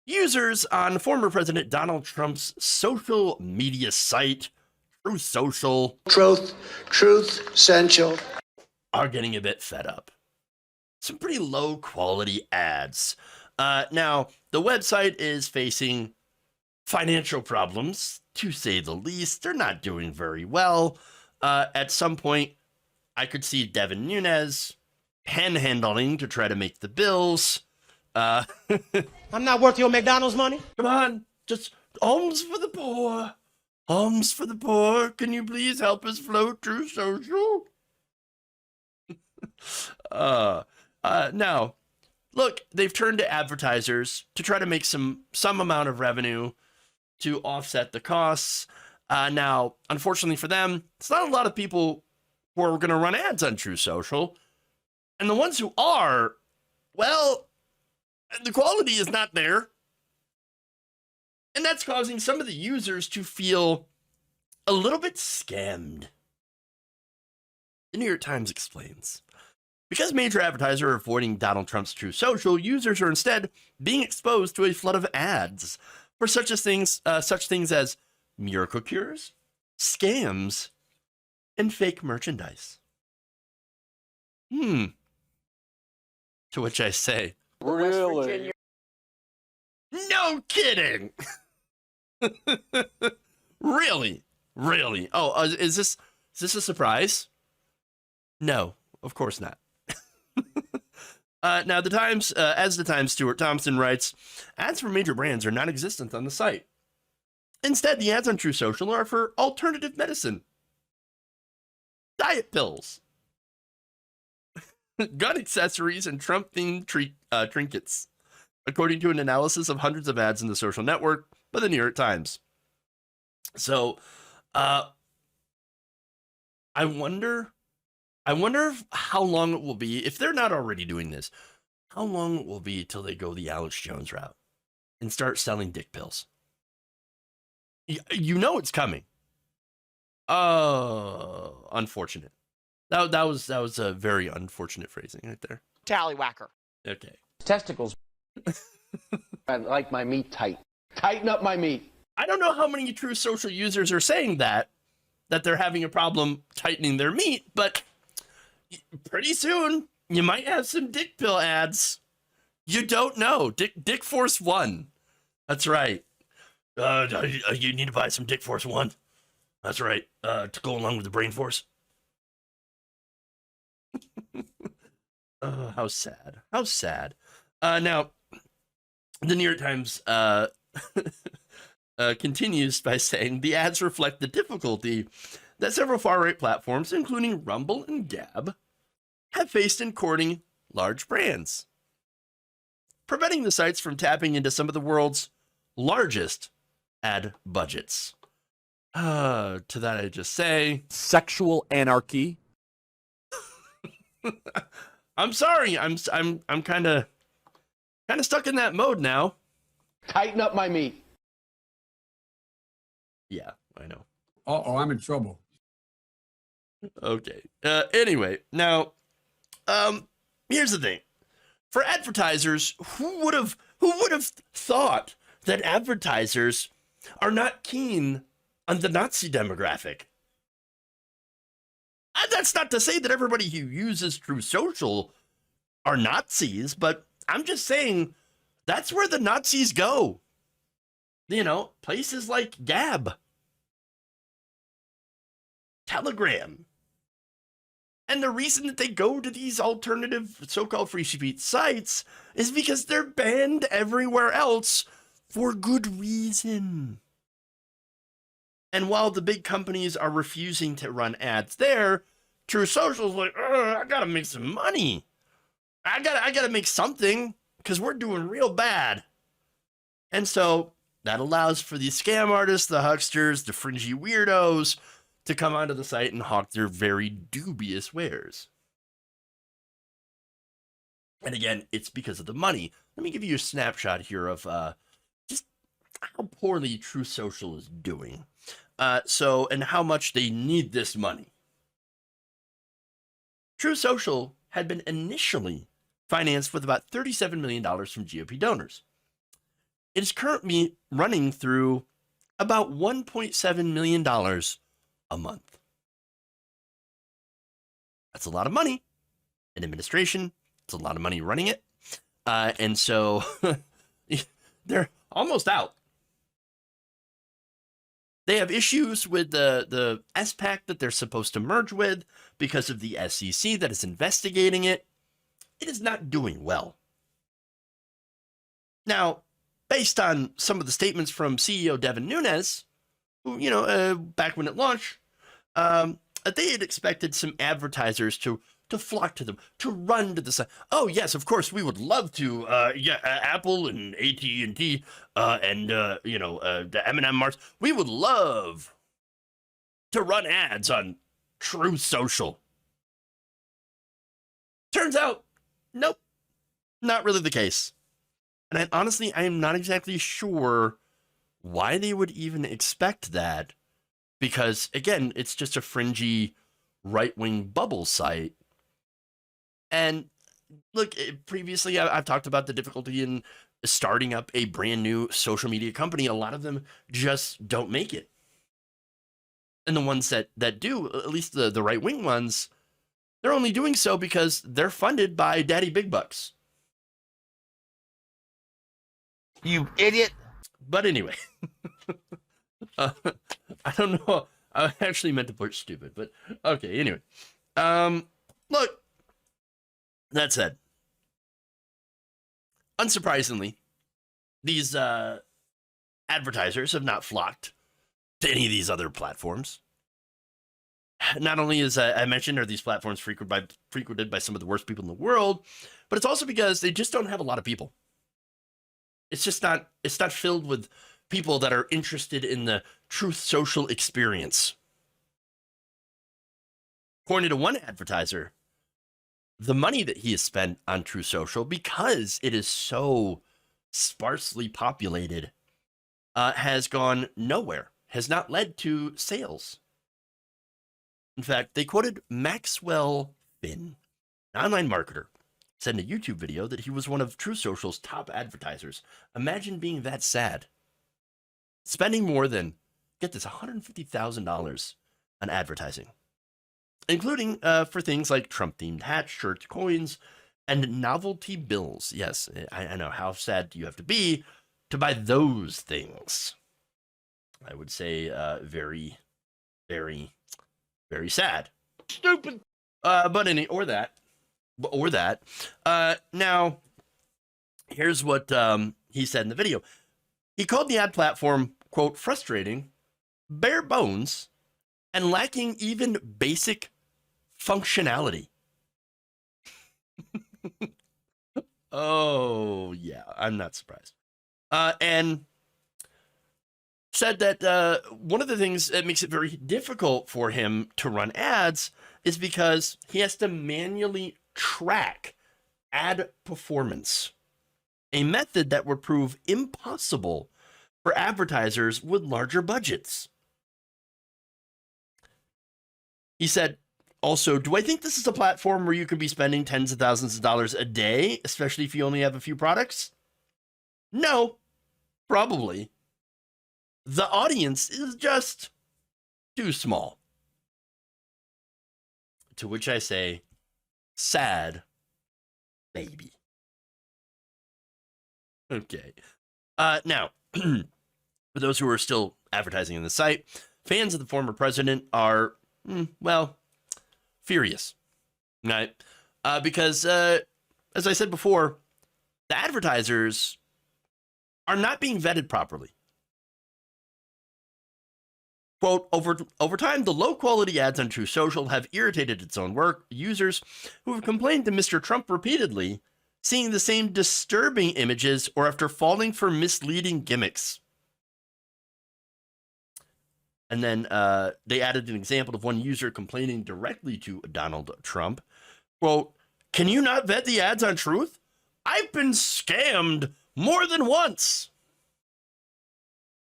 Users on former President Donald Trump's social media site, Truth Social, Truth Central, are getting a bit fed up. Some pretty low quality ads. Now, the website is facing financial problems, to say the least. They're not doing very well. At some point, I could see Devin Nunes panhandling to try to make the bills. I'm not worth your McDonald's money. Come on, just alms for the poor. Alms for the poor. Can you please help us float Truth Social? Now, look, they've turned to advertisers to try to make some amount of revenue to offset the costs. Now, unfortunately for them, it's not a lot of people who are going to run ads on Truth Social. And the ones who are, well, the quality is not there. And that's causing some of the users to feel a little bit scammed. The New York Times explains. Because major advertisers are avoiding Donald Trump's Truth Social, users are instead being exposed to a flood of ads for such things as miracle cures, scams, and fake merchandise. To which I say, Really? no kidding. Really? Oh, is this a surprise? No, of course not. Now, the Times, as the Times, Stuart Thompson writes, ads for major brands are non-existent on the site. Instead, the ads on Truth Social are for alternative medicine, diet pills, gun accessories, and Trump-themed trinkets, according to an analysis of hundreds of ads in the social network by the New York Times. So, I wonder how long it will be, if they're not already doing this, how long it will be till they go the Alex Jones route and start selling dick pills. You know it's coming. Oh, unfortunate. That was a very unfortunate phrasing right there. Tallywhacker. Okay. Testicles. I like my meat tight. Tighten up my meat. I don't know how many Truth Social users are saying that they're having a problem tightening their meat, but pretty soon you might have some dick pill ads. You don't know. Dick Force 1. That's right. You need to buy some Dick Force 1. That's right. To go along with the Brain Force. How sad. How sad. Now, the New York Times continues by saying the ads reflect the difficulty that several far-right platforms, including Rumble and Gab, have faced in courting large brands, preventing the sites from tapping into some of the world's largest ad budgets. To that I just say, sexual anarchy. I'm sorry. I'm kind of stuck in that mode now. Tighten up my meat. Yeah, I know. Uh-oh, I'm in trouble. Okay. Anyway, now, here's the thing. For advertisers, who would have thought that advertisers are not keen on the Nazi demographic? And that's not to say that everybody who uses Truth Social are Nazis, but I'm just saying that's where the Nazis go. You know, places like Gab, Telegram. And the reason that they go to these alternative so-called free speech sites is because they're banned everywhere else for good reason. And while the big companies are refusing to run ads there, Truth Social's like, I gotta make some money. I gotta make something because we're doing real bad. And so that allows for the scam artists, the hucksters, the fringy weirdos to come onto the site and hawk their very dubious wares. And again, it's because of the money. Let me give you a snapshot here of just how poorly Truth Social is doing. And how much they need this money. Truth Social had been initially financed with about $37 million from GOP donors. it is currently running through about $1.7 million a month. That's a lot of money in administration. It's a lot of money running it. And so they're almost out. They have issues with the SPAC that they're supposed to merge with because of the SEC that is investigating it. It is not doing well. Now, based on some of the statements from CEO Devin Nunes, who, back when it launched, they had expected some advertisers to flock to them, to run to the site. Oh, yes, of course, we would love to. Apple and AT&T and the M&M Mars. We would love to run ads on Truth Social. Turns out, nope, not really the case. And honestly, I am not exactly sure why they would even expect that, because, again, it's just a fringy right-wing bubble site. And look, previously I've talked about the difficulty in starting up a brand new social media company. A lot of them just don't make it. And the ones that do, at least the right-wing ones, they're only doing so because they're funded by Daddy Big Bucks. You idiot. But anyway, I don't know. I actually meant to put stupid, but okay. Anyway, look, that said, unsurprisingly, these advertisers have not flocked to any of these other platforms. Not only, as I mentioned, are these platforms frequented by some of the worst people in the world, but it's also because they just don't have a lot of people. It's not filled with people that are interested in the Truth Social experience. According to one advertiser, the money that he has spent on Truth Social, because it is so sparsely populated, has gone nowhere, has not led to sales. In fact, they quoted Maxwell Finn, an online marketer, said in a YouTube video that he was one of Truth Social's top advertisers. Imagine being that sad. Spending more than, get this, $150,000 on advertising, including for things like Trump-themed hats, shirts, coins, and novelty bills. Yes, I know. How sad do you have to be to buy those things? I would say very, very, very sad. Stupid. Or that. Now, here's what he said in the video. He called the ad platform, quote, frustrating, bare bones, and lacking even basic functionality. Oh, yeah, I'm not surprised. And said that one of the things that makes it very difficult for him to run ads is because he has to manually track ad performance, a method that would prove impossible for advertisers with larger budgets. He said, also, do I think this is a platform where you could be spending tens of thousands of dollars a day, especially if you only have a few products? No, probably. The audience is just too small. To which I say, sad baby. Okay. Now, for those who are still advertising on the site, fans of the former president are, furious. Right? Because, as I said before, the advertisers are not being vetted properly. Quote, over time, the low-quality ads on Truth Social have irritated its own users who have complained to Mr. Trump repeatedly, seeing the same disturbing images or after falling for misleading gimmicks. And then they added an example of one user complaining directly to Donald Trump. Quote, can you not vet the ads on Truth? I've been scammed more than once.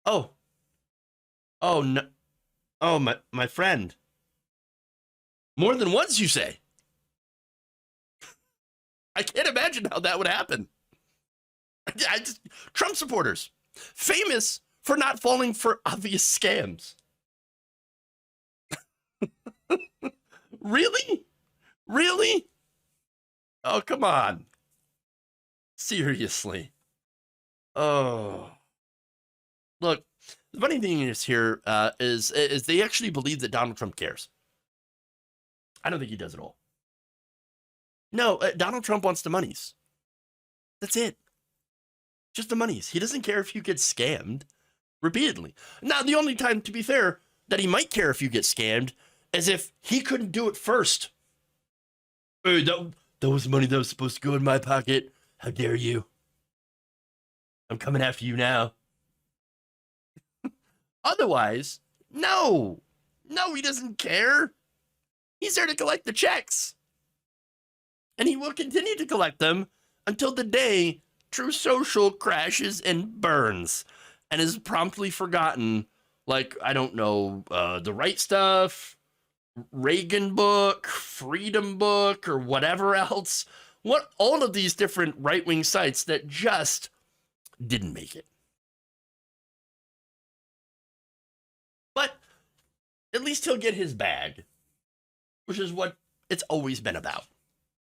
Oh, no. Oh, my friend. More than once, you say? I can't imagine how that would happen. Trump supporters, famous for not falling for obvious scams. Really? Really? Oh, come on. Seriously. Oh. Look, the funny thing is here is they actually believe that Donald Trump cares. I don't think he does at all. No, Donald Trump wants the monies. That's it. Just the monies. He doesn't care if you get scammed repeatedly. Now, the only time, to be fair, that he might care if you get scammed is if he couldn't do it first. Hey, that was money that was supposed to go in my pocket. How dare you? I'm coming after you now. Otherwise, no. No, he doesn't care. He's there to collect the checks. And he will continue to collect them until the day True Social crashes and burns and is promptly forgotten, like, I don't know, The Right Stuff, Reagan Book, Freedom Book, or whatever else. What all of these different right-wing sites that just didn't make it. But at least he'll get his bag, which is what it's always been about.